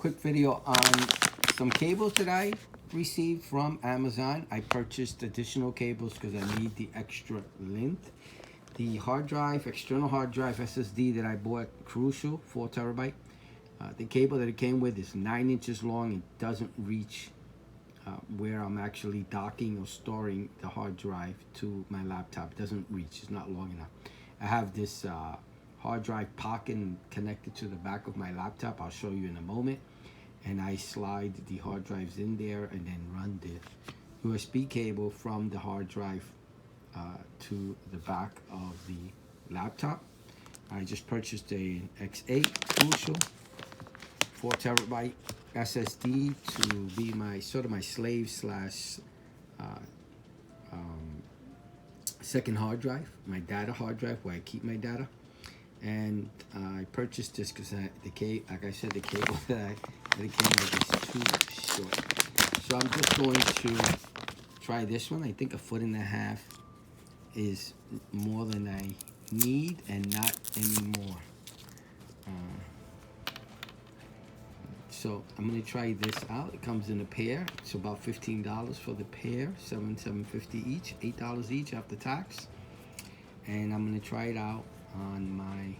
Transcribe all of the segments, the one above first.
quick video on some cables that I received from Amazon. I purchased additional cables because I need the extra length. The hard drive, external hard drive SSD that I bought, Crucial, 4 terabyte. The cable that it came with is 9 inches long. It doesn't reach where I'm actually docking or storing the hard drive to my laptop. It doesn't reach, it's not long enough. I have this hard drive pocket connected to the back of my laptop. I'll show you in a moment. And I slide the hard drives in there and then run the USB cable from the hard drive to the back of the laptop. I just purchased a X8 Crucial 4 terabyte SSD to be my sort of my slave slash second hard drive, my data hard drive where I keep my data. And I purchased this because like I said, the cable that it came with is too short. So I'm just going to try this one. I think 1.5 feet is more than I need and not anymore. So I'm gonna try this out. It comes in a pair. It's about $15 for the pair, $7.50 each, $8 each after tax. And I'm gonna try it out on my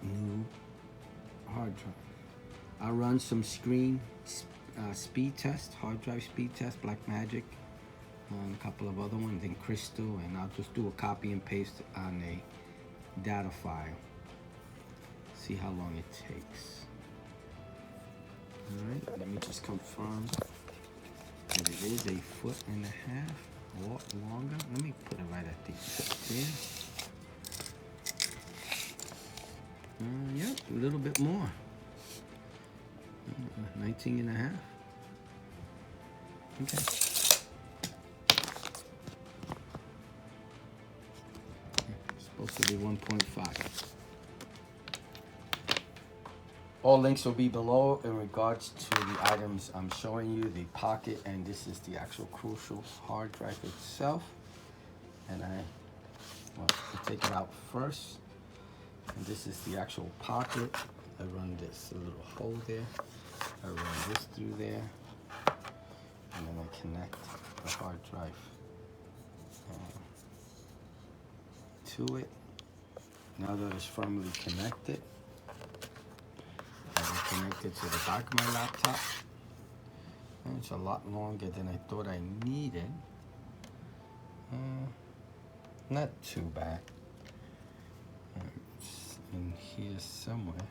new hard drive. I'll run some screen speed test, hard drive speed test, Blackmagic, and a couple of other ones in Crystal, and I'll just do a copy and paste on a data file. See how long it takes. All right, let me just confirm that it is 1.5 feet or longer. Let me put it right at the there. Yep, a little bit more. 19.5. Okay. It's supposed to be 1.5. All links will be below in regards to the items I'm showing you, the pocket, and this is the actual Crucial hard drive itself. And I'll take it out first. And this is the actual pocket. I run this little hole there. I run this through there. And then I connect the hard drive to it. Now that it's firmly connected, connected to the back of my laptop. And it's a lot longer than I thought I needed. Not too bad. It's in here somewhere.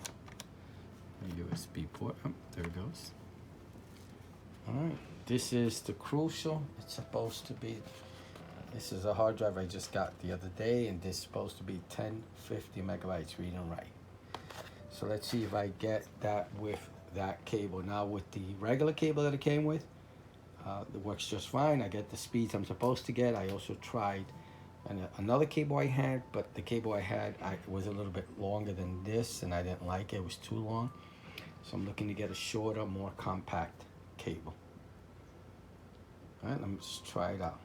A USB port. Oh, there it goes. Alright, this is the Crucial. It's supposed to be, this is a hard drive I just got the other day, and this is supposed to be 1050 megabytes read and write. So let's see if I get that with that cable. Now with the regular cable that it came with, it works just fine. I get the speeds I'm supposed to get. I also tried another cable I had, but the cable I had was a little bit longer than this, and I didn't like it. It was too long. So I'm looking to get a shorter, more compact cable. All right, let me just try it out.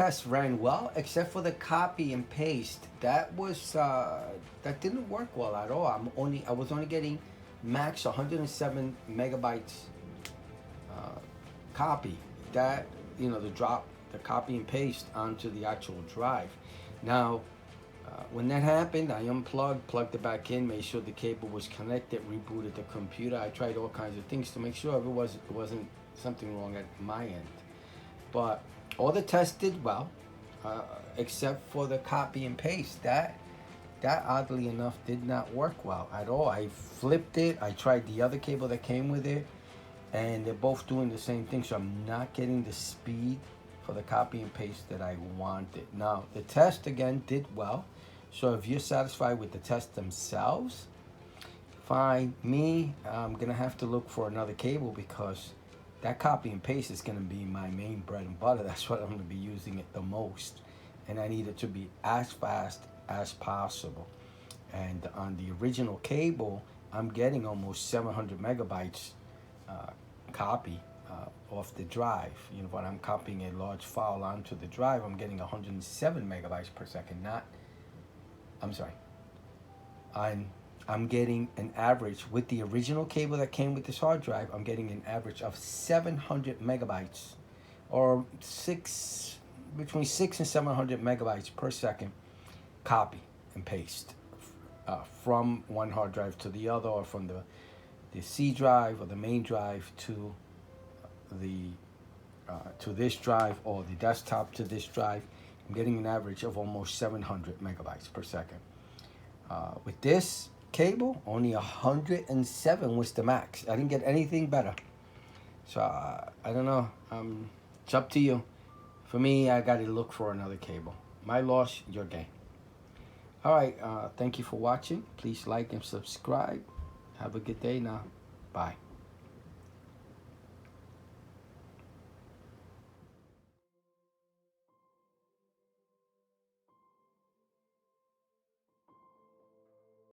tests ran well, except for the copy and paste. That was that didn't work well at all. I was only getting max 107 megabytes copy. That, you know, the copy and paste onto the actual drive. Now, when that happened, I unplugged, plugged it back in, made sure the cable was connected, rebooted the computer. I tried all kinds of things to make sure it wasn't something wrong at my end. But all the tests did well, except for the copy and paste. That oddly enough did not work well at all. I flipped it. I tried the other cable that came with it, and they're both doing the same thing. So I'm not getting the speed for the copy and paste that I wanted. Now the test again did well. So if you're satisfied with the tests themselves, fine. Me, I'm gonna have to look for another cable because that copy and paste is going to be my main bread and butter. That's what I'm going to be using it the most. And I need it to be as fast as possible. And on the original cable, I'm getting almost 700 megabytes copy off the drive. You know, when I'm copying a large file onto the drive, I'm getting 107 megabytes per second. I'm getting an average with the original cable that came with this hard drive. I'm getting an average of 700 megabytes, or between 6 and 700 megabytes per second, copy and paste from one hard drive to the other, or from the C drive or the main drive to this drive, or the desktop to this drive. I'm getting an average of almost 700 megabytes per second. With this cable, only 107 was the max. I didn't get anything better. So I don't know. It's up to you. For me, I got to look for another cable. My loss, your gain. All right. Thank you for watching. Please like and subscribe. Have a good day now. Bye.